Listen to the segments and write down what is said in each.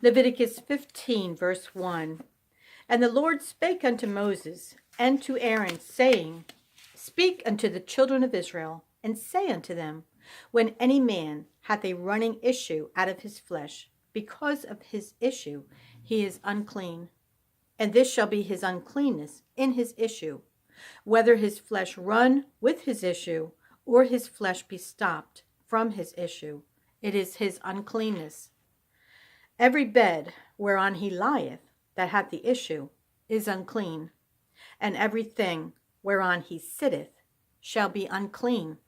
Leviticus 15, verse 1. And the Lord spake unto Moses and to Aaron, saying, Speak unto the children of Israel, and say unto them, When any man hath a running issue out of his flesh, because of his issue he is unclean. And this shall be his uncleanness in his issue, whether his flesh run with his issue, or his flesh be stopped from his issue. It is his uncleanness. Every bed whereon he lieth, that hath the issue, is unclean, and everything whereon he sitteth shall be unclean.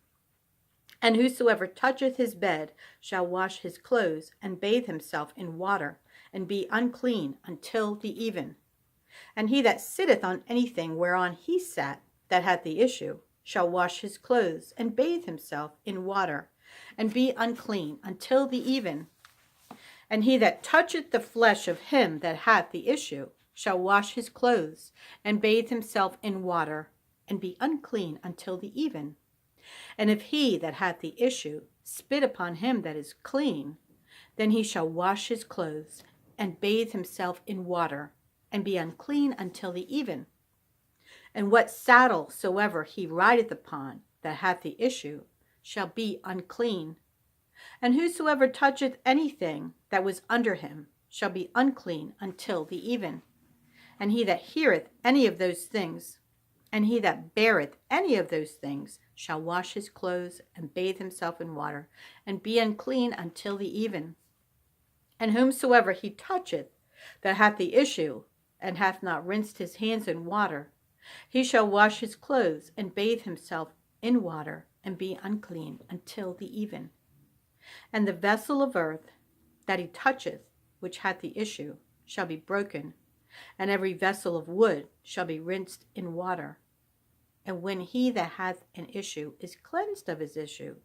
And whosoever toucheth his bed shall wash his clothes, and bathe himself in water, and be unclean until the even. And he that sitteth on anything whereon he sat, that hath the issue, shall wash his clothes, and bathe himself in water, and be unclean until the even. And he that toucheth the flesh of him that hath the issue shall wash his clothes, and bathe himself in water, and be unclean until the even. And if he that hath the issue spit upon him that is clean, then he shall wash his clothes, and bathe himself in water, and be unclean until the even. And what saddle soever he rideth upon that hath the issue shall be unclean. And whosoever toucheth anything that was under him shall be unclean until the even. And he that heareth any of those things, and he that beareth any of those things, shall wash his clothes, and bathe himself in water, and be unclean until the even. And whomsoever he toucheth that hath the issue, and hath not rinsed his hands in water, he shall wash his clothes, and bathe himself in water, and be unclean until the even. And the vessel of earth that he toucheth, which hath the issue, shall be broken, and every vessel of wood shall be rinsed in water. And when he that hath an issue is cleansed of his issue,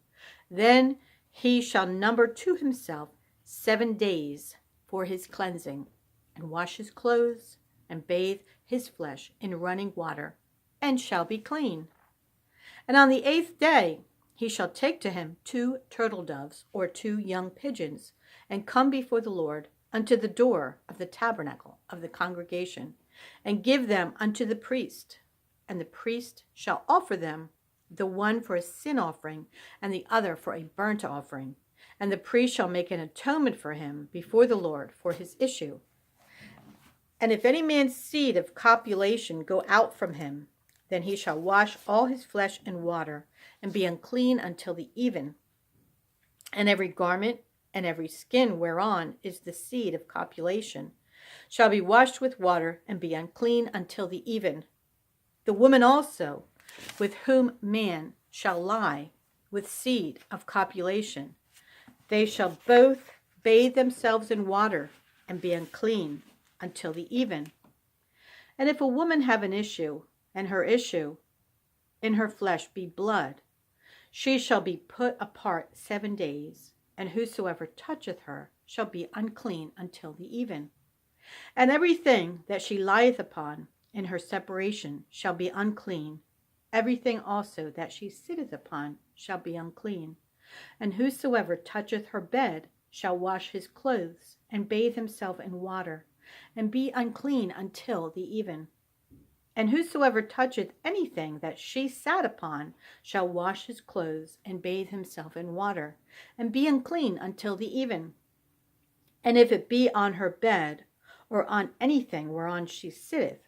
then he shall number to himself 7 days for his cleansing, and wash his clothes, and bathe his flesh in running water, and shall be clean. And on the 8th day he shall take to him 2 turtle doves, or 2 young pigeons, and come before the Lord unto the door of the tabernacle of the congregation, and give them unto the priest. And the priest shall offer them, the one for a sin offering, and the other for a burnt offering. And the priest shall make an atonement for him before the Lord for his issue. And if any man's seed of copulation go out from him, then he shall wash all his flesh in water, and be unclean until the even. And every garment and every skin whereon is the seed of copulation shall be washed with water, and be unclean until the even. The woman also, with whom man shall lie with seed of copulation, they shall both bathe themselves in water, and be unclean until the even. And if a woman have an issue, and her issue in her flesh be blood, she shall be put apart 7 days, and whosoever toucheth her shall be unclean until the even. And everything that she lieth upon in her separation shall be unclean. Everything also that she sitteth upon shall be unclean. And whosoever toucheth her bed shall wash his clothes, and bathe himself in water, and be unclean until the even. And whosoever toucheth anything that she sat upon shall wash his clothes, and bathe himself in water, and be unclean until the even. And if it be on her bed, or on anything whereon she sitteth,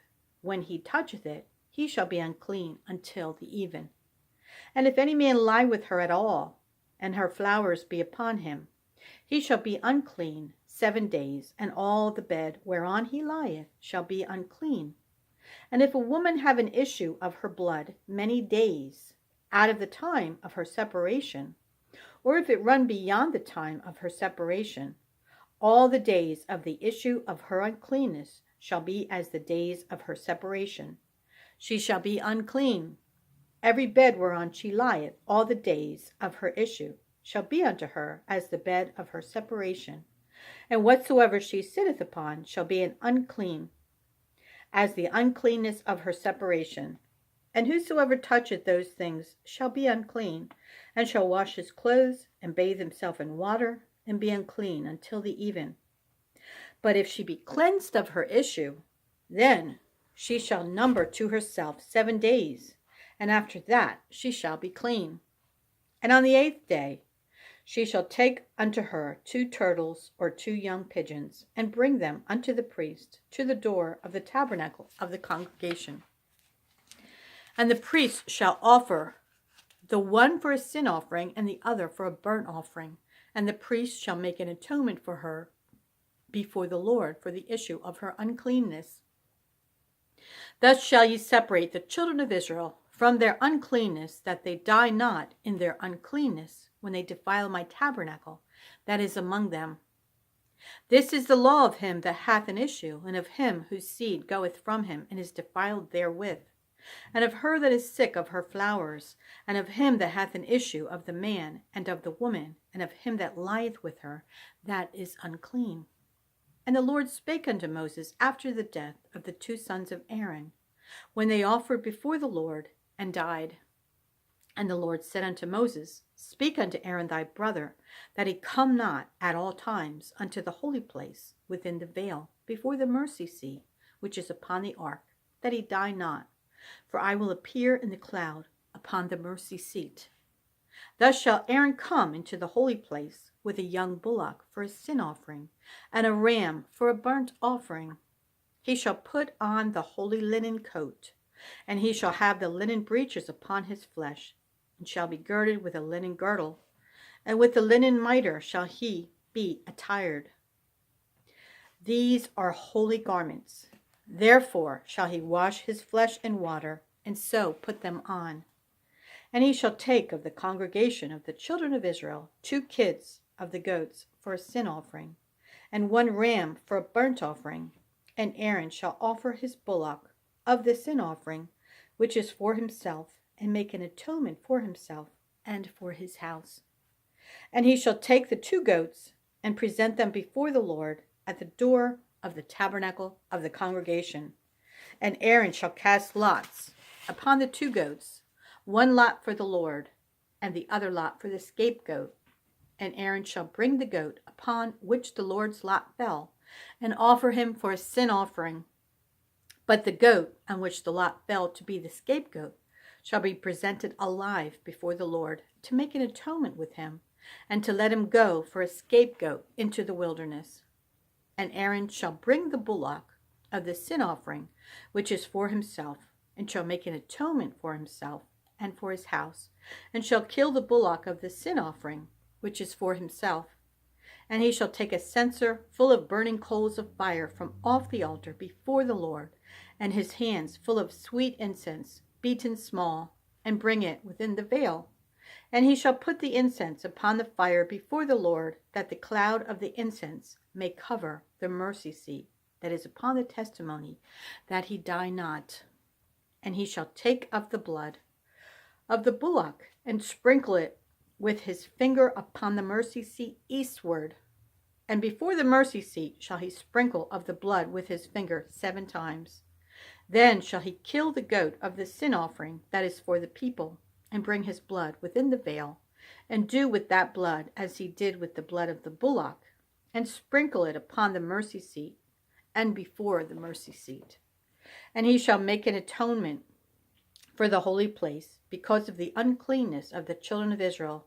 when he toucheth it, he shall be unclean until the even. And if any man lie with her at all, and her flowers be upon him, he shall be unclean 7 days, and all the bed whereon he lieth shall be unclean. And if a woman have an issue of her blood many days out of the time of her separation, or if it run beyond the time of her separation, all the days of the issue of her uncleanness shall be as the days of her separation. She shall be unclean. Every bed whereon she lieth all the days of her issue shall be unto her as the bed of her separation. And whatsoever she sitteth upon shall be an unclean, as the uncleanness of her separation. And whosoever toucheth those things shall be unclean, and shall wash his clothes, and bathe himself in water, and be unclean until the even. But if she be cleansed of her issue, then she shall number to herself 7 days, and after that she shall be clean. And on the 8th day she shall take unto her 2 turtles or 2 young pigeons, and bring them unto the priest to the door of the tabernacle of the congregation. And the priest shall offer the one for a sin offering and the other for a burnt offering. And the priest shall make an atonement for her before the Lord for the issue of her uncleanness. Thus shall ye separate the children of Israel from their uncleanness, that they die not in their uncleanness when they defile my tabernacle that is among them. This is the law of him that hath an issue, and of him whose seed goeth from him and is defiled therewith, and of her that is sick of her flowers, and of him that hath an issue of the man and of the woman, and of him that lieth with her, that is unclean. And the Lord spake unto Moses after the death of the 2 sons of Aaron, when they offered before the Lord, and died. And the Lord said unto Moses, Speak unto Aaron thy brother, that he come not at all times unto the holy place within the veil, before the mercy seat, which is upon the ark, that he die not. For I will appear in the cloud upon the mercy seat. Thus shall Aaron come into the holy place with a young bullock for a sin offering, and a ram for a burnt offering. He shall put on the holy linen coat, and he shall have the linen breeches upon his flesh, and shall be girded with a linen girdle, and with the linen mitre shall he be attired. These are holy garments. Therefore shall he wash his flesh in water, and so put them on. And he shall take of the congregation of the children of Israel 2 kids of the goats for a sin offering, and 1 ram for a burnt offering. And Aaron shall offer his bullock of the sin offering, which is for himself, and make an atonement for himself and for his house. And he shall take the 2 goats and present them before the Lord at the door of the tabernacle of the congregation. And Aaron shall cast lots upon the 2 goats, 1 lot for the Lord, and the other lot for the scapegoat. And Aaron shall bring the goat upon which the Lord's lot fell, and offer him for a sin offering. But the goat on which the lot fell to be the scapegoat shall be presented alive before the Lord, to make an atonement with him, and to let him go for a scapegoat into the wilderness. And Aaron shall bring the bullock of the sin offering, which is for himself, and shall make an atonement for himself and for his house, and shall kill the bullock of the sin offering, which is for himself. And he shall take a censer full of burning coals of fire from off the altar before the Lord, and his hands full of sweet incense, beaten small, and bring it within the veil. And he shall put the incense upon the fire before the Lord, that the cloud of the incense may cover the mercy seat that is upon the testimony, that he die not. And he shall take of the blood of the bullock, and sprinkle it with his finger upon the mercy seat eastward. And before the mercy seat shall he sprinkle of the blood with his finger 7 times. Then shall he kill the goat of the sin offering that is for the people, and bring his blood within the veil, and do with that blood as he did with the blood of the bullock, and sprinkle it upon the mercy seat and before the mercy seat. And he shall make an atonement for the holy place, because of the uncleanness of the children of Israel,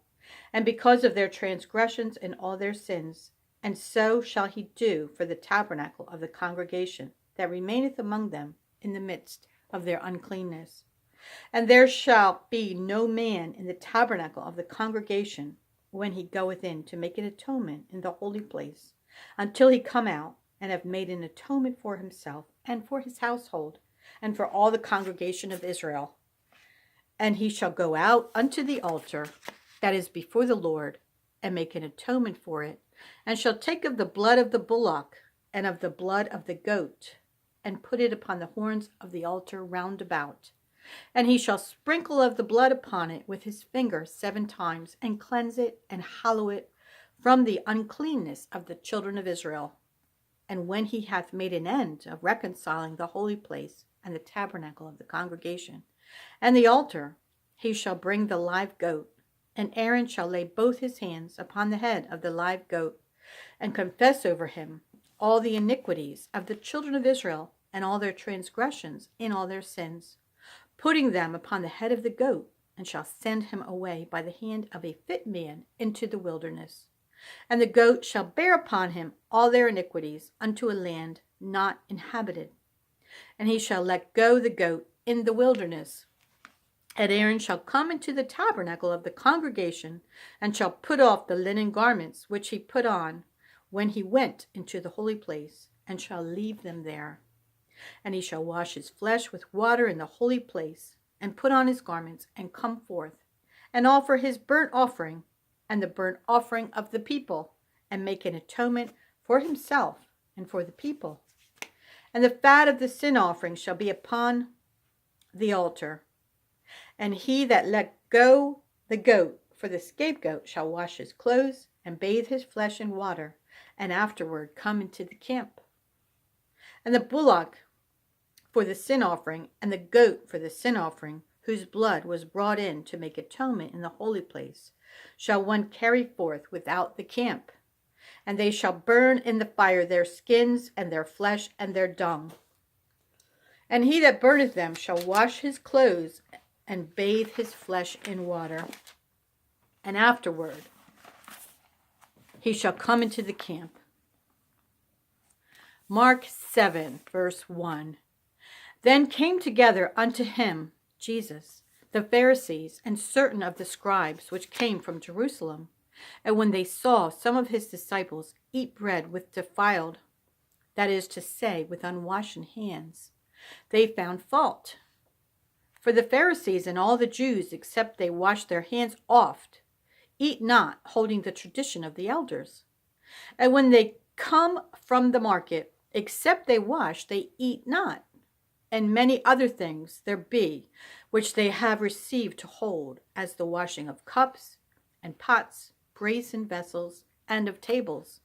and because of their transgressions and all their sins. And so shall he do for the tabernacle of the congregation that remaineth among them in the midst of their uncleanness. And there shall be no man in the tabernacle of the congregation when he goeth in to make an atonement in the holy place, until he come out and have made an atonement for himself and for his household, and for all the congregation of Israel. And he shall go out unto the altar that is before the Lord, and make an atonement for it, and shall take of the blood of the bullock and of the blood of the goat, and put it upon the horns of the altar round about. And he shall sprinkle of the blood upon it with his finger 7 times, and cleanse it and hallow it from the uncleanness of the children of Israel. And when he hath made an end of reconciling the holy place and the tabernacle of the congregation and the altar, he shall bring the live goat, and Aaron shall lay both his hands upon the head of the live goat, and confess over him all the iniquities of the children of Israel and all their transgressions in all their sins, putting them upon the head of the goat, and shall send him away by the hand of a fit man into the wilderness. And the goat shall bear upon him all their iniquities unto a land not inhabited. And he shall let go the goat in the wilderness. And Aaron shall come into the tabernacle of the congregation, and shall put off the linen garments which he put on when he went into the holy place, and shall leave them there. And he shall wash his flesh with water in the holy place, and put on his garments, and come forth, and offer his burnt offering, and the burnt offering of the people, and make an atonement for himself and for the people. And the fat of the sin offering shall be upon the altar. And he that let go the goat for the scapegoat shall wash his clothes, and bathe his flesh in water, and afterward come into the camp. And the bullock for the sin offering, and the goat for the sin offering, whose blood was brought in to make atonement in the holy place, shall one carry forth without the camp. And they shall burn in the fire their skins, and their flesh, and their dung. And he that burneth them shall wash his clothes, and bathe his flesh in water. And afterward he shall come into the camp. Mark 7, verse 1. Then came together unto him, Jesus, the Pharisees, and certain of the scribes which came from Jerusalem. And when they saw some of his disciples eat bread with defiled, that is to say, with unwashen hands, they found fault. For the Pharisees and all the Jews, except they wash their hands oft, eat not, holding the tradition of the elders. And when they come from the market, except they wash, they eat not. And many other things there be, which they have received to hold, as the washing of cups and pots, brazen vessels, and of tables.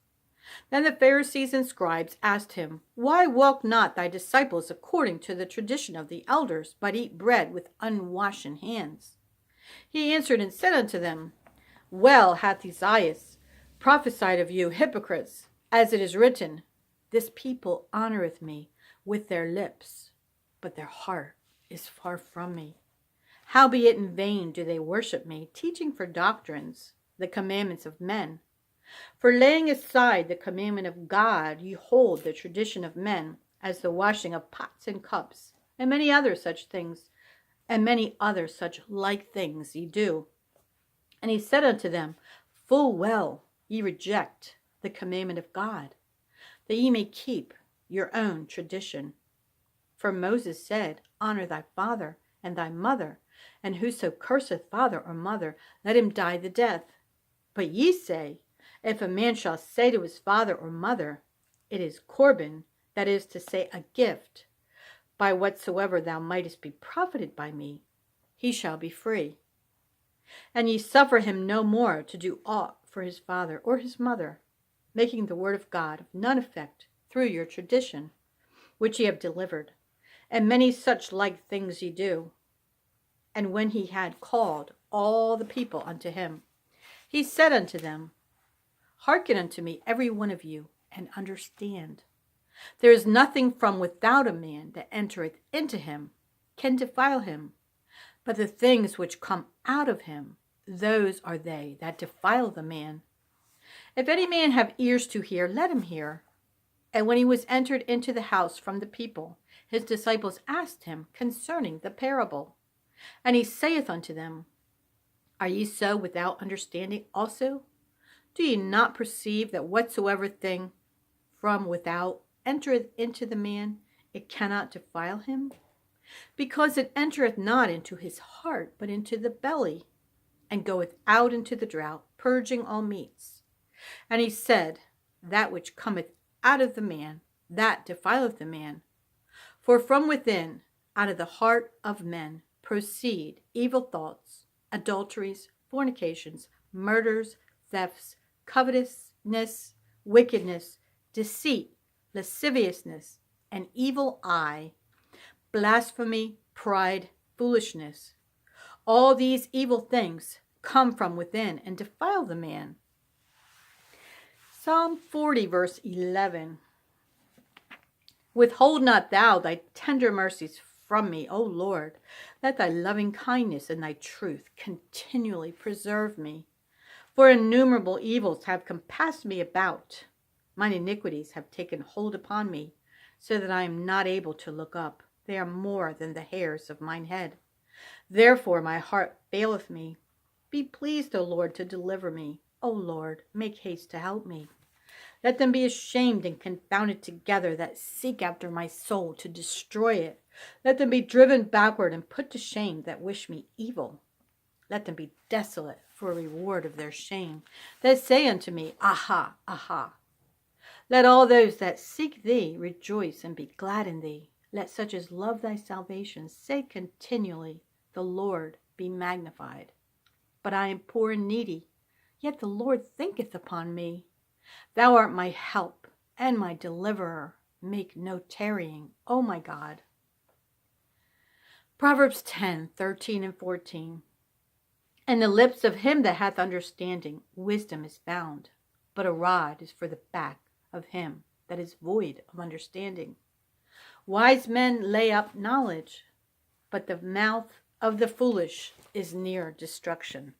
Then the Pharisees and scribes asked him, Why walk not thy disciples according to the tradition of the elders, but eat bread with unwashen hands? He answered and said unto them, Well hath Isaiah prophesied of you, hypocrites, as it is written, This people honoreth me with their lips, but their heart is far from me. Howbeit in vain do they worship me, teaching for doctrines the commandments of men. For laying aside the commandment of God, ye hold the tradition of men, as the washing of pots and cups, and many other such things, and many other such like things ye do. And he said unto them, Full well ye reject the commandment of God, that ye may keep your own tradition. For Moses said, Honor thy father and thy mother, and whoso curseth father or mother, let him die the death. But ye say, If a man shall say to his father or mother, It is Corban, that is to say, a gift, by whatsoever thou mightest be profited by me, he shall be free. And ye suffer him no more to do aught for his father or his mother, making the word of God of none effect through your tradition, which ye have delivered. And many such like things ye do. And when he had called all the people unto him, he said unto them, Hearken unto me, every one of you, and understand. There is nothing from without a man that entereth into him, can defile him, but the things which come out of him, those are they that defile the man. If any man have ears to hear, let him hear. And when he was entered into the house from the people, his disciples asked him concerning the parable. And he saith unto them, Are ye so without understanding also? Do ye not perceive that whatsoever thing from without entereth into the man, it cannot defile him? Because it entereth not into his heart, but into the belly, and goeth out into the draught, purging all meats. And he said, That which cometh out of the man, that defileth the man. For from within, out of the heart of men, proceed evil thoughts, adulteries, fornications, murders, thefts, covetousness, wickedness, deceit, lasciviousness, an evil eye, blasphemy, pride, foolishness. All these evil things come from within and defile the man. Psalm 40, verse 11. Withhold not thou thy tender mercies from me, O Lord. Let thy loving kindness and thy truth continually preserve me. For innumerable evils have compassed me about. Mine iniquities have taken hold upon me, so that I am not able to look up. They are more than the hairs of mine head. Therefore my heart faileth me. Be pleased, O Lord, to deliver me. O Lord, make haste to help me. Let them be ashamed and confounded together that seek after my soul to destroy it. Let them be driven backward and put to shame that wish me evil. Let them be desolate for a reward of their shame, that say unto me, Aha, aha. Let all those that seek thee rejoice and be glad in thee. Let such as love thy salvation say continually, The Lord be magnified. But I am poor and needy, yet the Lord thinketh upon me. Thou art my help and my deliverer. Make no tarrying, O my God. Proverbs 10:13 and 14. In the lips of him that hath understanding, wisdom is found, but a rod is for the back of him that is void of understanding. Wise men lay up knowledge, but the mouth of the foolish is near destruction.